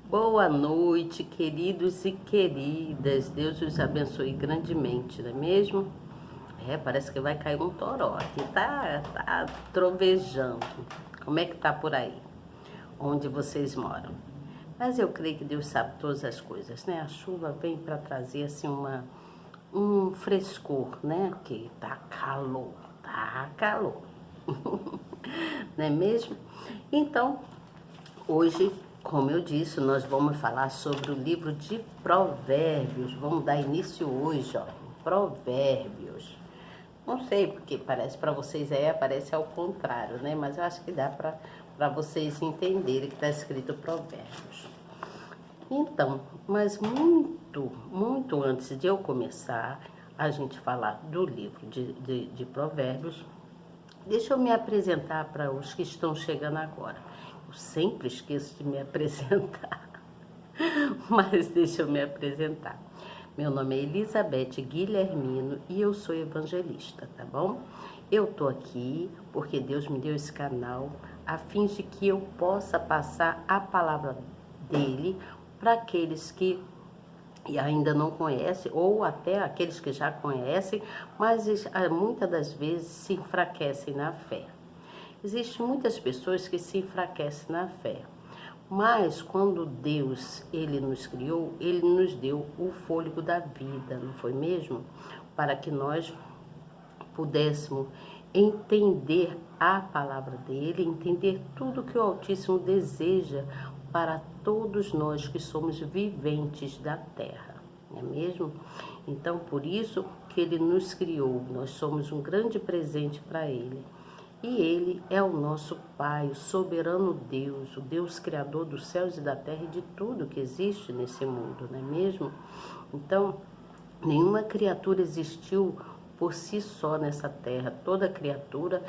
Boa noite, queridos e queridas. Deus os abençoe grandemente, não é mesmo? Parece que vai cair um toró aqui, tá trovejando. Como é que tá por aí? Onde vocês moram? Mas eu creio que Deus sabe todas as coisas, né? A chuva vem para trazer assim um frescor, né? Que tá calor, tá calor. Não é mesmo? Então, hoje, como eu disse, nós vamos falar sobre o livro de Provérbios. Vamos dar início hoje, ó, Provérbios. Não sei, porque parece para vocês parece ao contrário, né? Mas eu acho que dá para vocês entenderem que está escrito Provérbios. Então, mas muito antes de eu começar a gente falar do livro de Provérbios, deixa eu me apresentar para os que estão chegando agora. Eu sempre esqueço de me apresentar, mas deixa eu me apresentar. Meu nome é Elizabeth Guilhermino e eu sou evangelista, tá bom? Eu tô aqui porque Deus me deu esse canal a fim de que eu possa passar a palavra dele para aqueles que ainda não conhecem, ou até aqueles que já conhecem, mas muitas das vezes se enfraquecem na fé. Existem muitas pessoas que se enfraquecem na fé, mas quando Deus ele nos criou, ele nos deu o fôlego da vida, não foi mesmo? Para que nós pudéssemos entender a palavra dele, entender tudo que o Altíssimo deseja para todos nós que somos viventes da terra, não é mesmo? Então, por isso que ele nos criou, nós somos um grande presente para ele. E ele é o nosso Pai, o soberano Deus, o Deus criador dos céus e da terra e de tudo que existe nesse mundo, não é mesmo? Então, nenhuma criatura existiu por si só nessa terra. Toda criatura,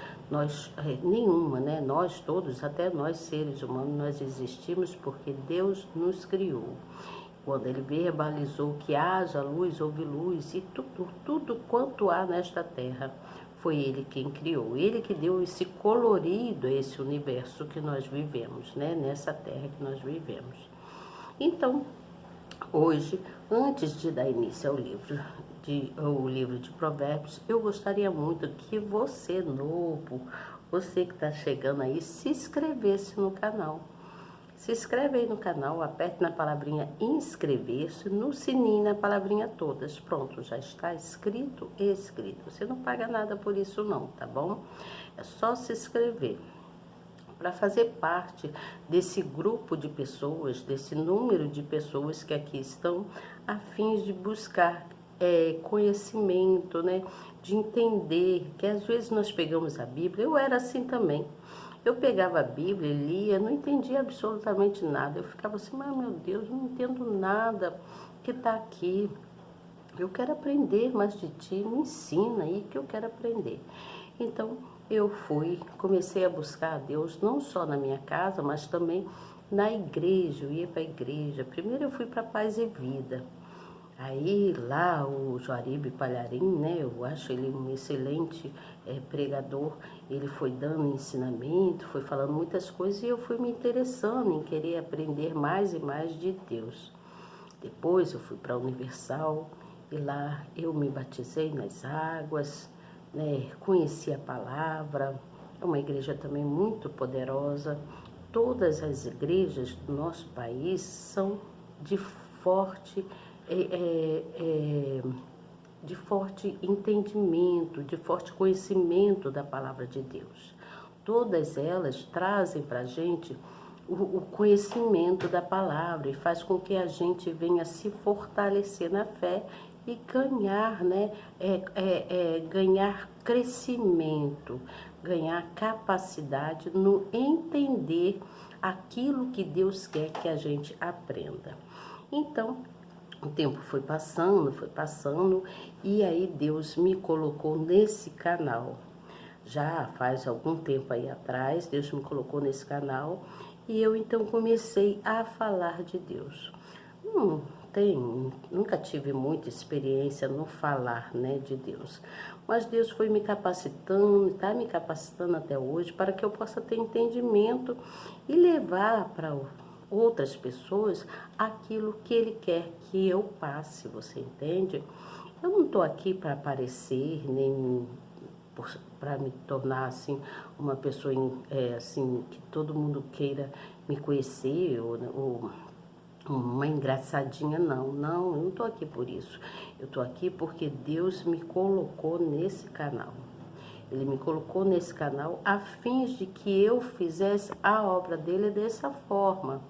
nenhuma, né? Nós todos, até nós seres humanos, nós existimos porque Deus nos criou. Quando ele verbalizou que haja luz, houve luz, e tudo quanto há nesta terra, foi ele quem criou. Ele que deu esse colorido a esse universo que nós vivemos, né? Nessa terra que nós vivemos. Então, hoje, antes de dar início ao livro de Provérbios, eu gostaria muito que você novo, você que está chegando aí, se inscrevesse no canal. Se inscreve aí no canal, aperte na palavrinha inscrever-se, no sininho, na palavrinha todas. Pronto, já está escrito e escrito. Você não paga nada por isso não, tá bom? É só se inscrever. Para fazer parte desse grupo de pessoas, desse número de pessoas que aqui estão a fim de buscar conhecimento, né? De entender que às vezes nós pegamos a Bíblia, eu era assim também. Eu pegava a Bíblia, lia, não entendia absolutamente nada. Eu ficava assim, mas meu Deus, não entendo nada que está aqui. Eu quero aprender mais de ti, me ensina aí que eu quero aprender. Então, comecei a buscar a Deus, não só na minha casa, mas também na igreja. Eu ia para a igreja. Primeiro eu fui para Paz e Vida. Aí lá o Juaribe Palharim, né, eu acho ele um excelente pregador, ele foi dando ensinamento, foi falando muitas coisas e eu fui me interessando em querer aprender mais e mais de Deus. Depois eu fui para a Universal e lá eu me batizei nas águas, né, conheci a palavra, é uma igreja também muito poderosa. Todas as igrejas do nosso país são de forte entendimento, de forte conhecimento da palavra de Deus. Todas elas trazem para a gente o conhecimento da palavra e faz com que a gente venha se fortalecer na fé e ganhar, né, ganhar crescimento, ganhar capacidade no entender aquilo que Deus quer que a gente aprenda. Então, o tempo foi passando, e aí Deus me colocou nesse canal. Já faz algum tempo aí atrás, Deus me colocou nesse canal, e eu então comecei a falar de Deus. Nunca tive muita experiência no falar, né, de Deus. Mas Deus foi me capacitando, está me capacitando até hoje, para que eu possa ter entendimento e levar outras pessoas aquilo que Ele quer que eu passe, você entende? Eu não estou aqui para aparecer, nem para me tornar assim uma pessoa assim que todo mundo queira me conhecer ou uma engraçadinha, não. Não, eu não estou aqui por isso. Eu estou aqui porque Deus me colocou nesse canal. Ele me colocou nesse canal a fim de que eu fizesse a obra dele dessa forma.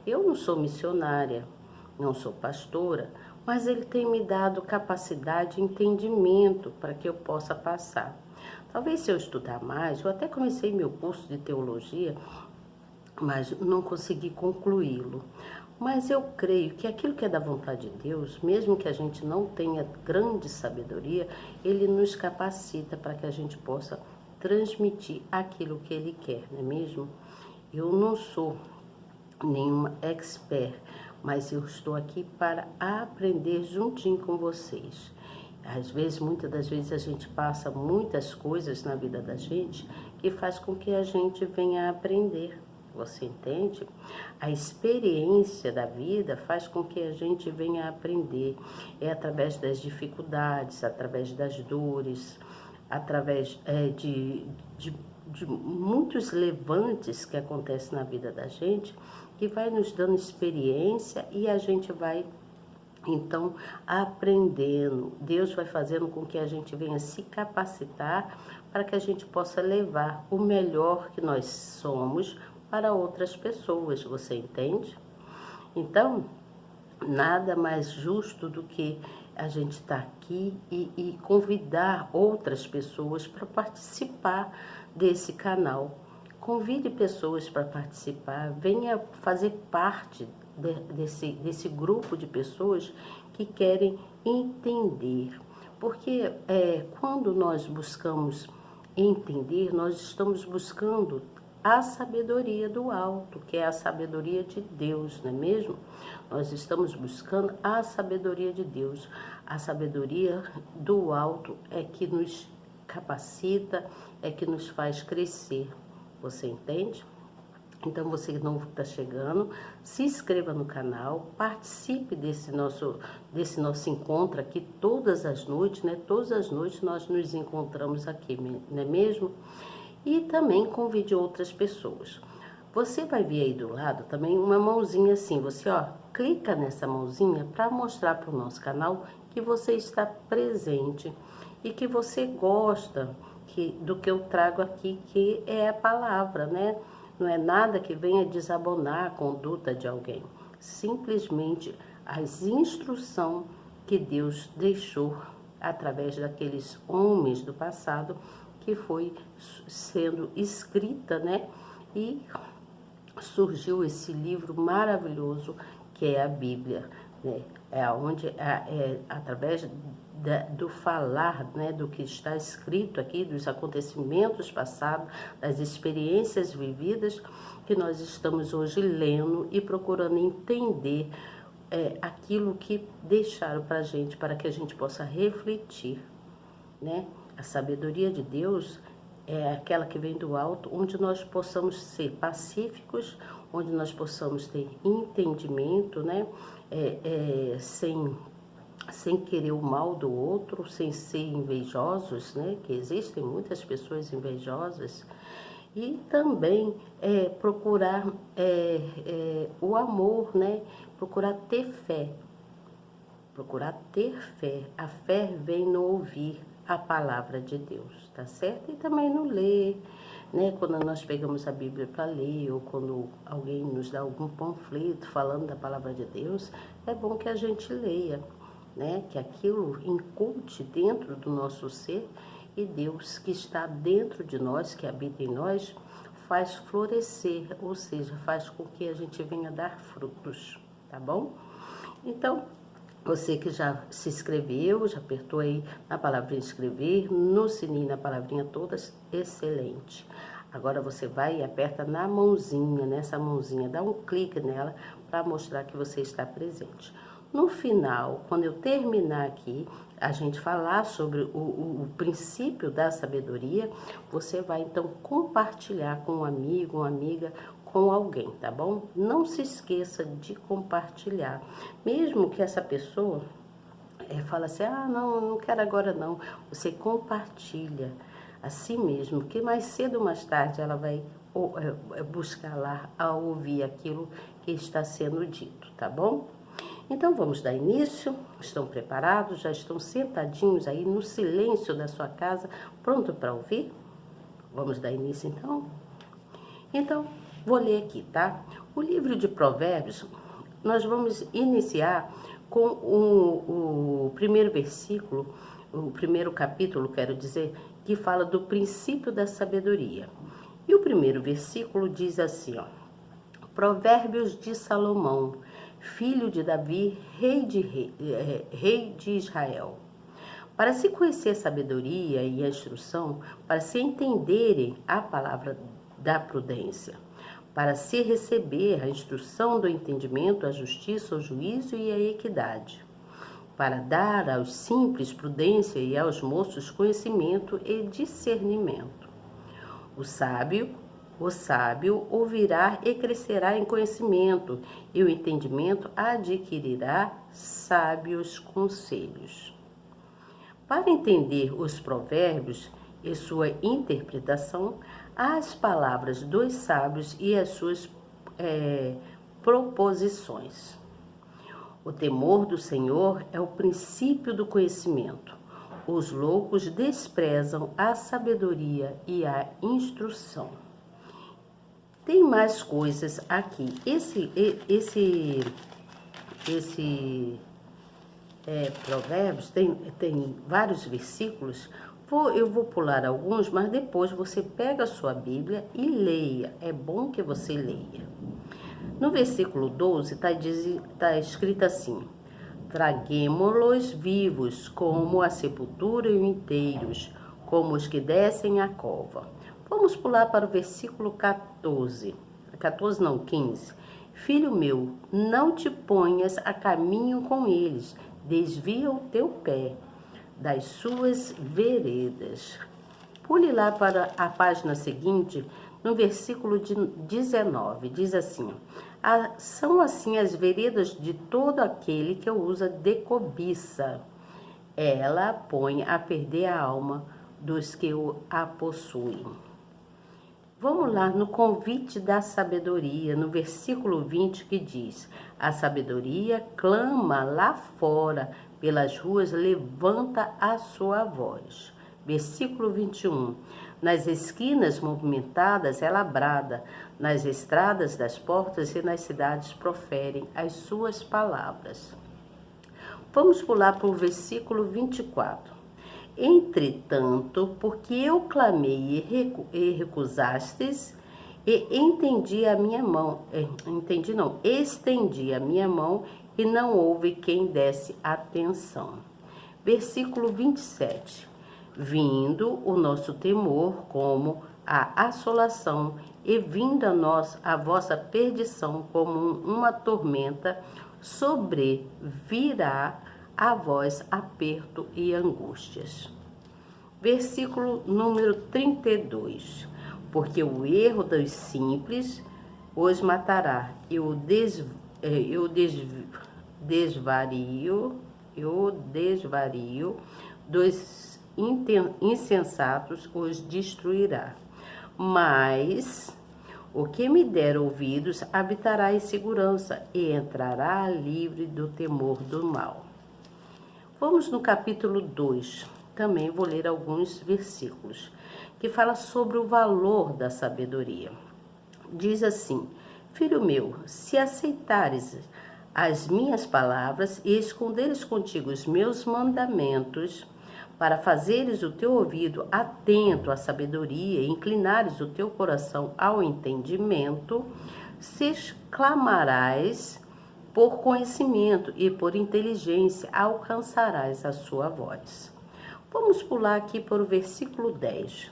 Eu não sou missionária, não sou pastora, mas ele tem me dado capacidade e entendimento para que eu possa passar. Talvez se eu estudar mais, eu até comecei meu curso de teologia, mas não consegui concluí-lo. Mas eu creio que aquilo que é da vontade de Deus, mesmo que a gente não tenha grande sabedoria, Ele nos capacita para que a gente possa transmitir aquilo que Ele quer, não é mesmo? Eu não sou nenhuma expert, mas eu estou aqui para aprender juntinho com vocês. Às vezes, muitas das vezes, a gente passa muitas coisas na vida da gente que faz com que a gente venha a aprender. Você entende? A experiência da vida faz com que a gente venha a aprender. É através das dificuldades, através das dores, através de muitos levantes que acontecem na vida da gente, que vai nos dando experiência e a gente vai então aprendendo. Deus vai fazendo com que a gente venha se capacitar para que a gente possa levar o melhor que nós somos para outras pessoas, você entende? Então, nada mais justo do que a gente estar aqui e convidar outras pessoas para participar desse canal. Convide pessoas para participar, venha fazer parte desse grupo de pessoas que querem entender. Porque quando nós buscamos entender, nós estamos buscando a sabedoria do alto, que é a sabedoria de Deus, não é mesmo? Nós estamos buscando a sabedoria de Deus. A sabedoria do alto é que nos capacita, é que nos faz crescer. Você entende? Então, você novo que está chegando, se inscreva no canal, participe desse nosso encontro aqui todas as noites, né? Todas as noites nós nos encontramos aqui, não é mesmo? E também convide outras pessoas. Você vai ver aí do lado também uma mãozinha assim, você clica nessa mãozinha para mostrar para o nosso canal que você está presente e que você gosta do que eu trago aqui, que é a palavra, né? Não é nada que venha desabonar a conduta de alguém, simplesmente as instruções que Deus deixou através daqueles homens do passado que foi sendo escrita, né? E surgiu esse livro maravilhoso que é a Bíblia, né? Através do falar, né, do que está escrito aqui, dos acontecimentos passados, das experiências vividas, que nós estamos hoje lendo e procurando entender aquilo que deixaram para a gente, para que a gente possa refletir, né? A sabedoria de Deus é aquela que vem do alto, onde nós possamos ser pacíficos, onde nós possamos ter entendimento, né? Sem querer o mal do outro, sem ser invejosos, né? Que existem muitas pessoas invejosas. E também procurar o amor, né? Procurar ter fé. Procurar ter fé. A fé vem no ouvir a palavra de Deus, tá certo? E também no ler, né? Quando nós pegamos a Bíblia para ler, ou quando alguém nos dá algum panfleto falando da palavra de Deus, é bom que a gente leia, né? Que aquilo inculte dentro do nosso ser, e Deus que está dentro de nós, que habita em nós, faz florescer, ou seja, faz com que a gente venha dar frutos, tá bom? Então, você que já se inscreveu, já apertou aí na palavrinha inscrever, no sininho, na palavrinha todas, excelente. Agora você vai e aperta na mãozinha, nessa mãozinha, dá um clique nela para mostrar que você está presente. No final, quando eu terminar aqui, a gente falar sobre o princípio da sabedoria, você vai então compartilhar com um amigo, uma amiga, com alguém, tá bom? Não se esqueça de compartilhar. Mesmo que essa pessoa fala assim, não quero agora não. Você compartilha assim mesmo, que mais cedo ou mais tarde ela vai buscar lá a ouvir aquilo que está sendo dito, tá bom? Então vamos dar início. Estão preparados? Já estão sentadinhos aí no silêncio da sua casa, pronto para ouvir? Vamos dar início então? Então, vou ler aqui, tá? O livro de Provérbios, nós vamos iniciar com o primeiro versículo, o primeiro capítulo, quero dizer, que fala do princípio da sabedoria. E o primeiro versículo diz assim, ó: Provérbios de Salomão, filho de Davi, rei de Israel. Para se conhecer a sabedoria e a instrução, para se entenderem a palavra da prudência, para se receber a instrução do entendimento, a justiça, o juízo e a equidade, para dar aos simples prudência e aos moços conhecimento e discernimento. O sábio ouvirá e crescerá em conhecimento, e o entendimento adquirirá sábios conselhos. Para entender os provérbios e sua interpretação, as palavras dos sábios e as suas proposições. O temor do Senhor é o princípio do conhecimento. Os loucos desprezam a sabedoria e a instrução. Tem mais coisas aqui. Provérbios tem vários versículos. Eu vou pular alguns, mas depois você pega a sua Bíblia e leia. É bom que você leia. No versículo 12 está escrito assim: Traguemo-los vivos, como a sepultura, e inteiros, como os que descem a cova. Vamos pular para o versículo 14. 14 não, 15. Filho meu, não te ponhas a caminho com eles, desvia o teu pé das suas veredas. Pule lá para a página seguinte, no versículo 19, diz assim: são assim as veredas de todo aquele que usa de cobiça. Ela põe a perder a alma dos que a possuem. Vamos lá no convite da sabedoria, no versículo 20, que diz: a sabedoria clama lá fora, pelas ruas levanta a sua voz. Versículo 21, nas esquinas movimentadas ela brada, nas estradas das portas e nas cidades proferem as suas palavras. Vamos pular para o versículo 24. Entretanto, porque eu clamei e recusastes, e estendi a minha mão, e não houve quem desse atenção. Versículo 27. Vindo o nosso temor como a assolação, e vinda a vossa perdição como uma tormenta, sobrevirá a vós aperto e angústias. Versículo número 32. Porque o erro dos simples os matará, e o desvario dos insensatos os destruirá. Mas o que me der ouvidos habitará em segurança e entrará livre do temor do mal. Vamos no capítulo 2, também vou ler alguns versículos, que fala sobre o valor da sabedoria. Diz assim: filho meu, se aceitares as minhas palavras e esconderes contigo os meus mandamentos, para fazeres o teu ouvido atento à sabedoria e inclinares o teu coração ao entendimento, se clamarás por conhecimento e por inteligência alcançarás a sua voz. Vamos pular aqui para o versículo 10.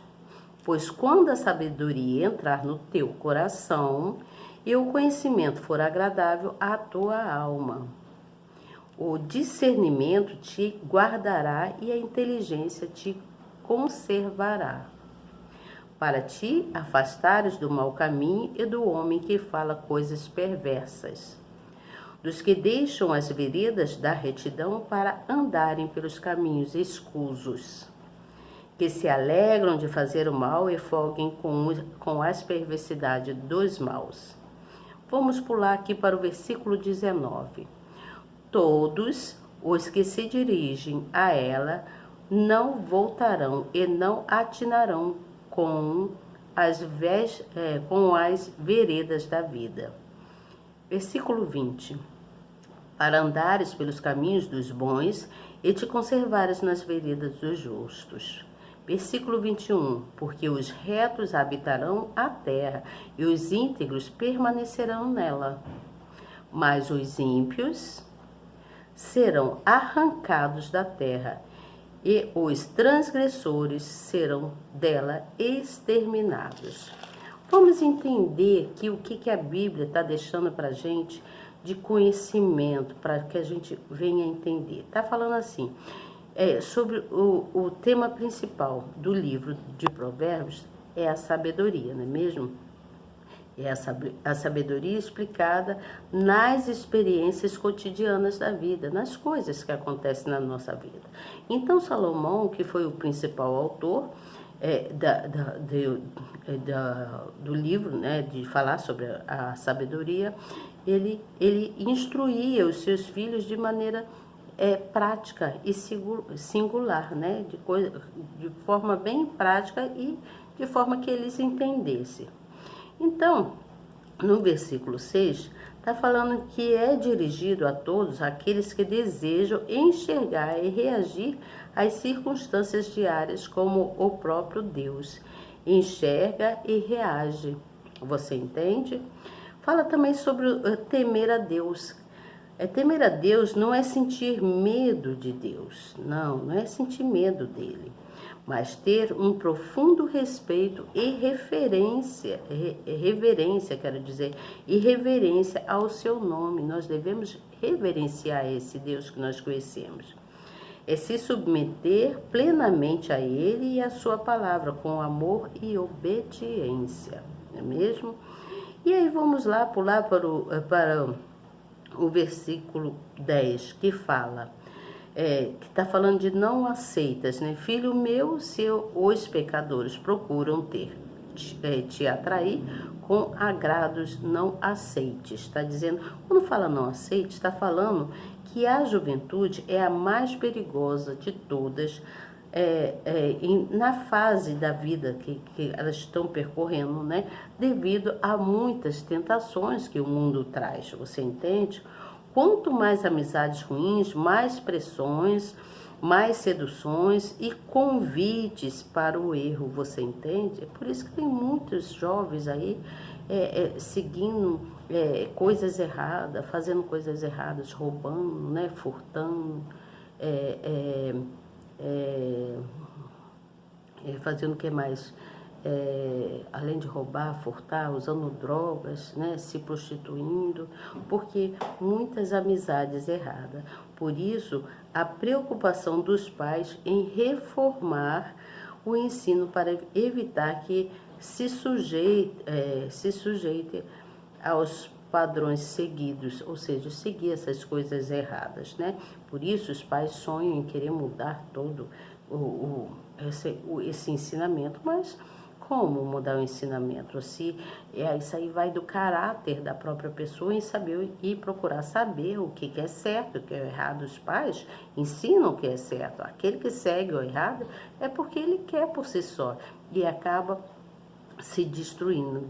Pois quando a sabedoria entrar no teu coração e o conhecimento for agradável à tua alma, o discernimento te guardará e a inteligência te conservará. para te afastares do mau caminho e do homem que fala coisas perversas, dos que deixam as veredas da retidão para andarem pelos caminhos escusos, que se alegram de fazer o mal e folguem com as perversidades dos maus. Vamos pular aqui para o versículo 19. Todos os que se dirigem a ela não voltarão e não atinarão com as veredas da vida. Versículo 20. Para andares pelos caminhos dos bons e te conservares nas veredas dos justos. Versículo 21. Porque os retos habitarão a terra e os íntegros permanecerão nela. Mas os ímpios serão arrancados da terra e os transgressores serão dela exterminados. Vamos entender que o que a Bíblia está deixando para a gente de conhecimento, para que a gente venha entender. Está falando assim, sobre o tema principal do livro de Provérbios é a sabedoria, não é mesmo? É a sabedoria explicada nas experiências cotidianas da vida, nas coisas que acontecem na nossa vida. Então, Salomão, que foi o principal autor do livro, né, de falar sobre a sabedoria, ele instruía os seus filhos de maneira prática e singular, né, de forma bem prática e de forma que eles entendessem. Então, no versículo 6, está falando que é dirigido a todos aqueles que desejam enxergar e reagir às circunstâncias diárias como o próprio Deus enxerga e reage. Você entende? Fala também sobre temer a Deus. Temer a Deus não é sentir medo de Deus, não é sentir medo dele, mas ter um profundo respeito e reverência ao seu nome. Nós devemos reverenciar esse Deus que nós conhecemos. É se submeter plenamente a ele e a sua palavra, com amor e obediência, não é mesmo? E aí vamos lá pular para o versículo 10, que fala... que está falando de não aceitas, né? Filho meu, se os pecadores procuram te atrair com agrados, não aceites. Está dizendo, quando fala não aceite, está falando que a juventude é a mais perigosa de todas na fase da vida que elas estão percorrendo, né? Devido a muitas tentações que o mundo traz, você entende? Quanto mais amizades ruins, mais pressões, mais seduções e convites para o erro, você entende? É por isso que tem muitos jovens aí seguindo coisas erradas, fazendo coisas erradas, roubando, né, furtando, fazendo o que mais? Além de roubar, furtar, usando drogas, né, se prostituindo, porque muitas amizades erradas. Por isso, a preocupação dos pais em reformar o ensino para evitar que se sujeite aos padrões seguidos, ou seja, seguir essas coisas erradas, né? Por isso, os pais sonham em querer mudar todo esse ensinamento, mas como mudar o ensinamento? Se isso aí vai do caráter da própria pessoa em saber e procurar saber o que é certo, o que é errado. Os pais ensinam o que é certo. Aquele que segue o errado é porque ele quer por si só e acaba se destruindo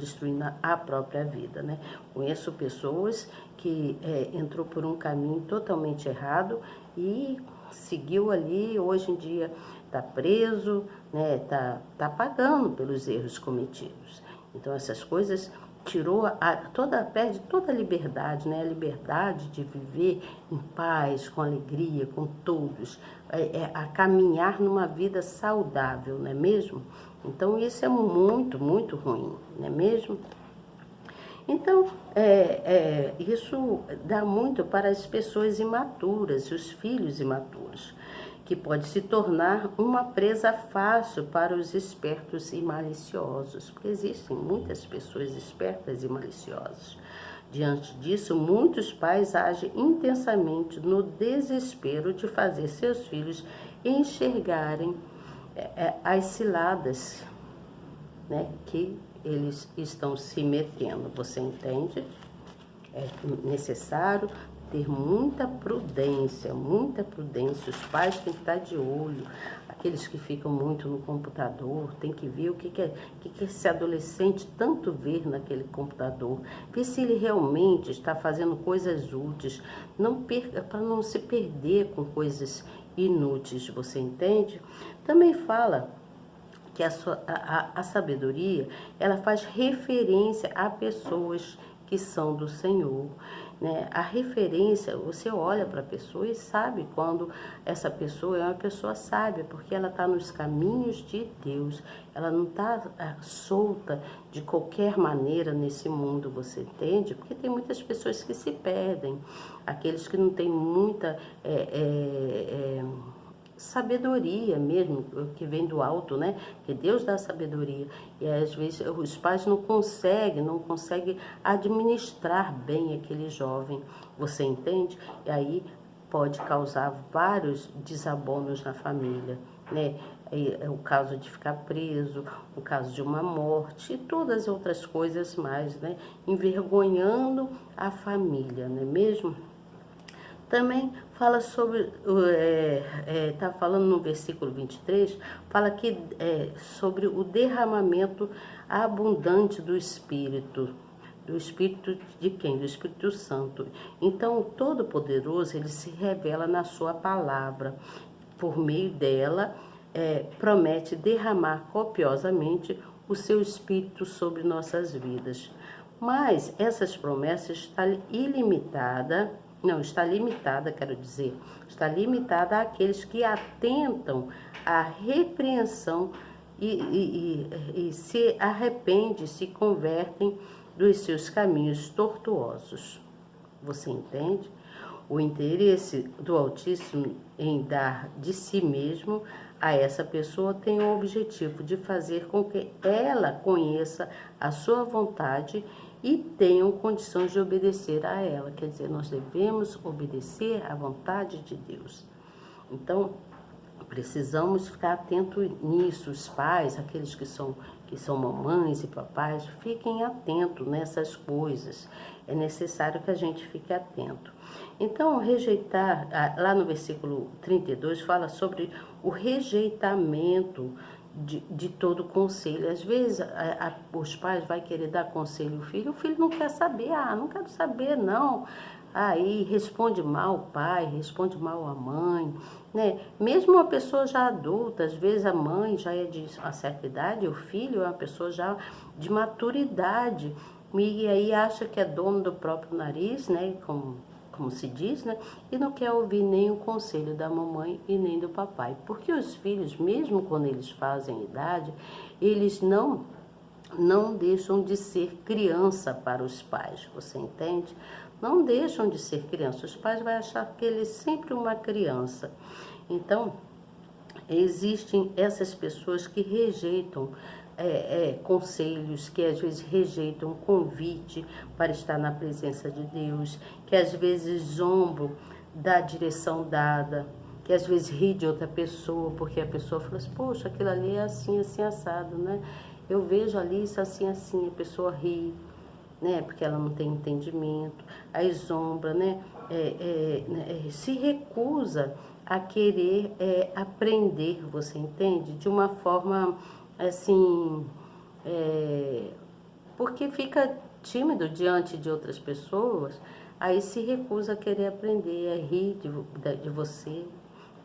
a própria vida, né? Conheço pessoas que entrou por um caminho totalmente errado e seguiu ali, hoje em dia está preso, né? Tá pagando pelos erros cometidos. Então essas coisas perde toda a liberdade, né? A liberdade de viver em paz, com alegria, com todos, a caminhar numa vida saudável, não é mesmo? Então isso é muito, muito ruim, não é mesmo? Então, isso dá muito para as pessoas imaturas, os filhos imaturos. que pode se tornar uma presa fácil para os espertos e maliciosos, porque existem muitas pessoas espertas e maliciosas. Diante disso, muitos pais agem intensamente no desespero de fazer seus filhos enxergarem as ciladas, né, que eles estão se metendo. Você entende? É necessário ter muita prudência, muita prudência. Os pais têm que estar de olho. Aqueles que ficam muito no computador, tem que ver o que esse adolescente tanto vê naquele computador. Ver se ele realmente está fazendo coisas úteis, para não se perder com coisas inúteis, você entende? Também fala que a sabedoria, ela faz referência a pessoas que são do Senhor, né? A referência, você olha para a pessoa e sabe quando essa pessoa é uma pessoa sábia, porque ela está nos caminhos de Deus, ela não está solta de qualquer maneira nesse mundo, você entende? Porque tem muitas pessoas que se perdem, aqueles que não têm muita sabedoria mesmo, que vem do alto, né? Que Deus dá sabedoria. E às vezes os pais não conseguem administrar bem aquele jovem, você entende? E aí pode causar vários desabonos na família, né? É o caso de ficar preso, o caso de uma morte e todas as outras coisas mais, né? Envergonhando a família, não é mesmo? Também fala sobre, está falando no versículo 23, fala que sobre o derramamento abundante do Espírito. Do Espírito de quem? Do Espírito Santo. Então, o Todo-Poderoso, ele se revela na sua palavra. Por meio dela, promete derramar copiosamente o seu Espírito sobre nossas vidas. Mas essas promessas estão ilimitadas. Não, está limitada, está limitada àqueles que atentam à repreensão e se arrependem, se convertem dos seus caminhos tortuosos. Você entende? O interesse do Altíssimo em dar de si mesmo a essa pessoa tem o objetivo de fazer com que ela conheça a sua vontade e tenham condições de obedecer a ela. Quer dizer, nós devemos obedecer à vontade de Deus. Então, precisamos ficar atentos nisso. Os pais, aqueles que são mamães e papais, fiquem atentos nessas coisas. É necessário que a gente fique atento. Então, rejeitar, lá no versículo 32, fala sobre o rejeitamento de todo conselho. Às vezes os pais vão querer dar conselho ao filho, o filho não quer saber, não quero saber não. Aí responde mal o pai, responde mal a mãe, né? Mesmo uma pessoa já adulta, às vezes a mãe já é de uma certa idade, o filho é uma pessoa já de maturidade, e aí acha que é dono do próprio nariz, né? Como se diz, né? E não quer ouvir nem o conselho da mamãe e nem do papai. Porque os filhos, mesmo quando eles fazem idade, eles não deixam de ser criança para os pais, você entende? Não deixam de ser criança. Os pais vão achar que ele é sempre uma criança. Então, existem essas pessoas que rejeitam conselhos, que às vezes rejeitam convite para estar na presença de Deus, que às vezes zombam da direção dada, que às vezes ri de outra pessoa, porque a pessoa fala assim, poxa, aquilo ali é assim, assim, assado, né? Eu vejo ali isso assim, assim, a pessoa ri, né? Porque ela não tem entendimento, aí zombra, né? Se recusa a querer aprender, você entende? De uma forma assim, porque fica tímido diante de outras pessoas, aí se recusa a querer aprender, a rir de você,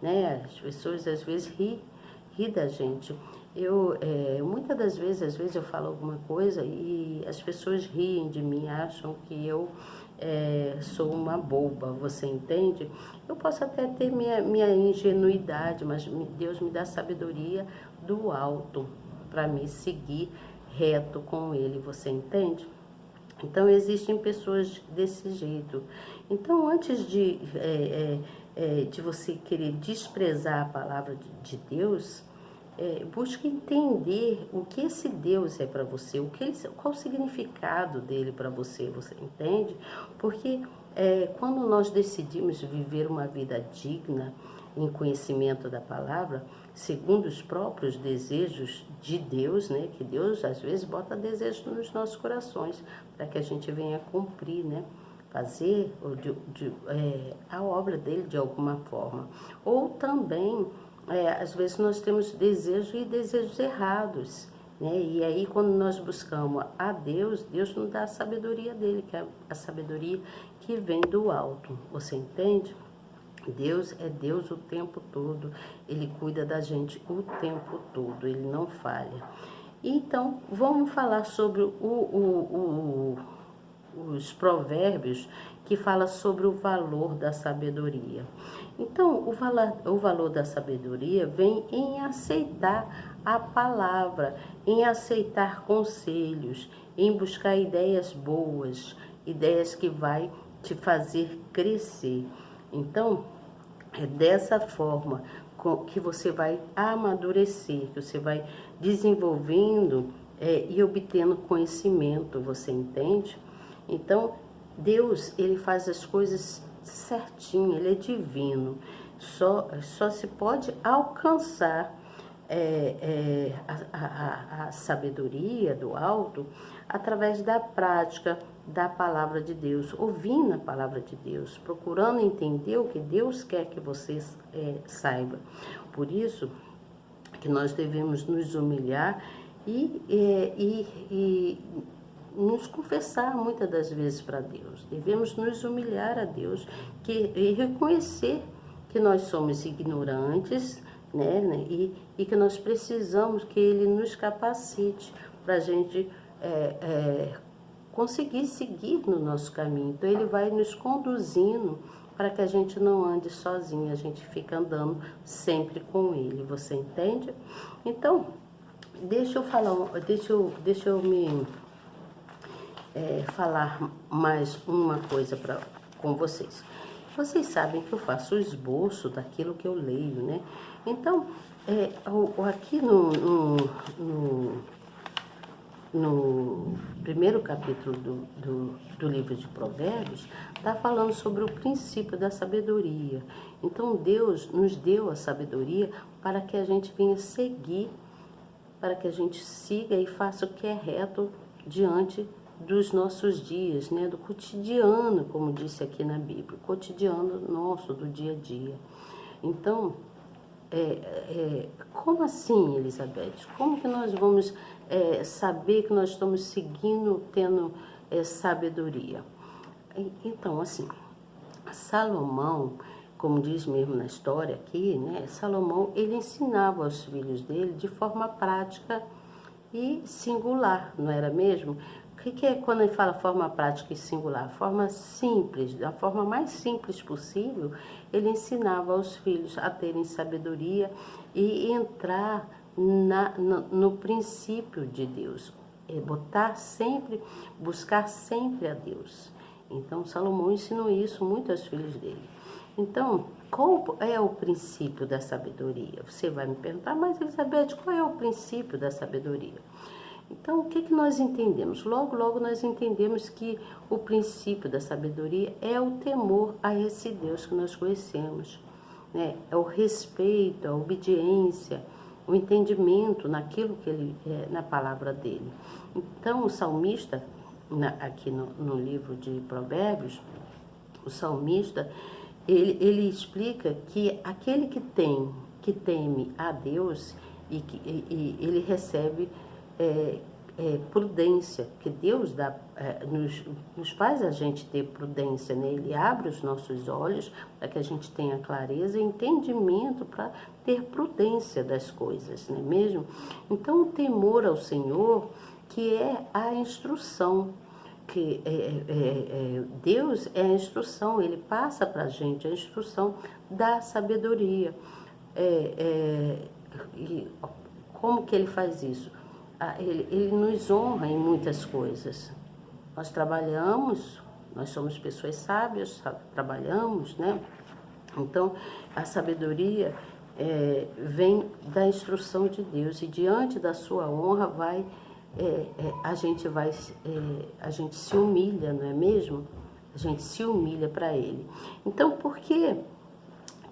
né? As pessoas às vezes ri da gente. Muitas das vezes, às vezes eu falo alguma coisa e as pessoas riem de mim, acham que eu sou uma boba, você entende? Eu posso até ter minha ingenuidade, mas Deus me dá sabedoria do alto para me seguir reto com Ele, você entende? Então, existem pessoas desse jeito. Então, antes de você querer desprezar a palavra de Deus, busque entender o que esse Deus é para você, qual o significado dele para você, você entende? Porque quando nós decidimos viver uma vida digna, em conhecimento da palavra, segundo os próprios desejos de Deus, né? Que Deus às vezes bota desejos nos nossos corações para que a gente venha cumprir, né? Fazer a obra dele de alguma forma. Ou também, às vezes nós temos desejos e desejos errados, né? E aí quando nós buscamos a Deus, Deus nos dá a sabedoria dele, que é a sabedoria que vem do alto. Você entende? Deus é Deus o tempo todo, Ele cuida da gente o tempo todo, Ele não falha. Então, vamos falar sobre os provérbios que fala sobre o valor da sabedoria. Então, o valor da sabedoria vem em aceitar a palavra, em aceitar conselhos, em buscar ideias boas, ideias que vai te fazer crescer. Então, é dessa forma que você vai amadurecer, que você vai desenvolvendo e obtendo conhecimento, você entende? Então, Deus, ele faz as coisas certinho, ele é divino. Só se pode alcançar a sabedoria do alto através da prática da palavra de Deus, ouvindo a palavra de Deus, procurando entender o que Deus quer que você saiba. Por isso que nós devemos nos humilhar e nos confessar muitas das vezes para Deus. Devemos nos humilhar a Deus e reconhecer que nós somos ignorantes, né? E que nós precisamos que Ele nos capacite para a gente conseguir seguir no nosso caminho. Então, Ele vai nos conduzindo para que a gente não ande sozinho, a gente fica andando sempre com Ele, você entende? Então, deixa eu me falar mais uma coisa com vocês. Vocês sabem que eu faço o esboço daquilo que eu leio, né? Então, aqui no primeiro capítulo do livro de Provérbios, está falando sobre o princípio da sabedoria. Então, Deus nos deu a sabedoria para que a gente venha seguir, para que a gente siga e faça o que é reto diante dos nossos dias, né? Do cotidiano, como disse aqui na Bíblia, o cotidiano nosso, do dia a dia. Então, como assim, Elizabeth? Como que nós vamos saber que nós estamos seguindo, tendo sabedoria? Então, assim, Salomão, como diz mesmo na história aqui, né? Salomão, ele ensinava aos filhos dele de forma prática e singular, não era mesmo? O que é quando ele fala forma prática e singular? Forma simples, da forma mais simples possível, ele ensinava aos filhos a terem sabedoria e entrar no princípio de Deus. Buscar sempre a Deus. Então, Salomão ensinou isso muito aos filhos dele. Então, qual é o princípio da sabedoria? Você vai me perguntar, mas Elizabeth, qual é o princípio da sabedoria? Então, o que nós entendemos? Logo nós entendemos que o princípio da sabedoria é o temor a esse Deus que nós conhecemos, né? É o respeito, a obediência, o entendimento naquilo que ele na palavra dele. Então, o salmista, aqui no livro de Provérbios, o salmista, ele explica que aquele que teme a Deus ele recebe prudência, que Deus nos faz a gente ter prudência, né? Ele abre os nossos olhos para que a gente tenha clareza e entendimento para ter prudência das coisas, não é mesmo? Então, o temor ao Senhor, que é a instrução, que Deus é a instrução, Ele passa para a gente a instrução da sabedoria. E como que Ele faz isso? Ele nos honra em muitas coisas. nós trabalhamos, nós somos pessoas sábias, trabalhamos, né? Então, a sabedoria vem da instrução de Deus, e diante da sua honra a gente se humilha, não é mesmo? A gente se humilha para Ele. Então, por que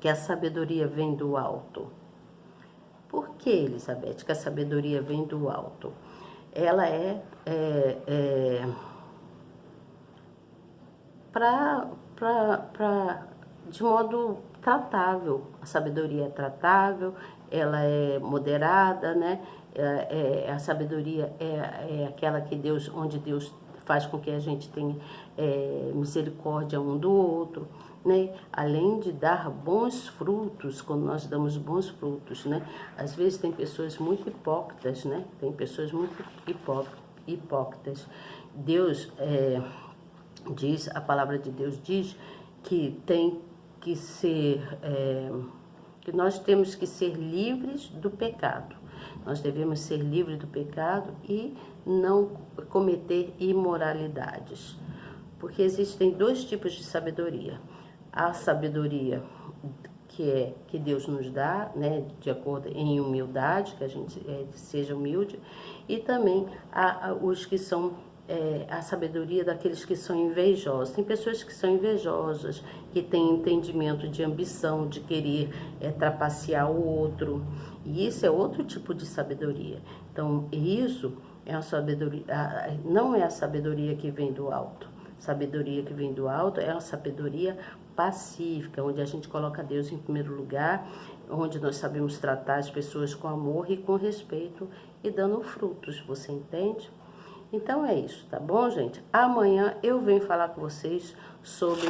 a sabedoria vem do alto? Por que, Elizabeth, que a sabedoria vem do alto? Ela de modo tratável. A sabedoria é tratável, ela é moderada, né? A sabedoria é aquela que onde Deus faz com que a gente tenha misericórdia um do outro, né? Além de dar bons frutos, quando nós damos bons frutos, né? Às vezes tem pessoas muito hipócritas, né? Tem pessoas muito hipócritas. Deus diz, a palavra de Deus diz que tem que ser, que nós temos que ser livres do pecado. Nós devemos ser livres do pecado e não cometer imoralidades. Porque existem dois tipos de sabedoria. A sabedoria que Deus nos dá, né, de acordo em humildade, que a gente seja humilde, e também os que são a sabedoria daqueles que são invejosos. Tem pessoas que são invejosas, que têm entendimento de ambição, de querer trapacear o outro, e isso é outro tipo de sabedoria. Então, isso é a sabedoria, não é a sabedoria que vem do alto. Sabedoria que vem do alto é a sabedoria pacífica, onde a gente coloca Deus em primeiro lugar, onde nós sabemos tratar as pessoas com amor e com respeito e dando frutos, você entende? Então é isso, tá bom, gente? Amanhã eu venho falar com vocês sobre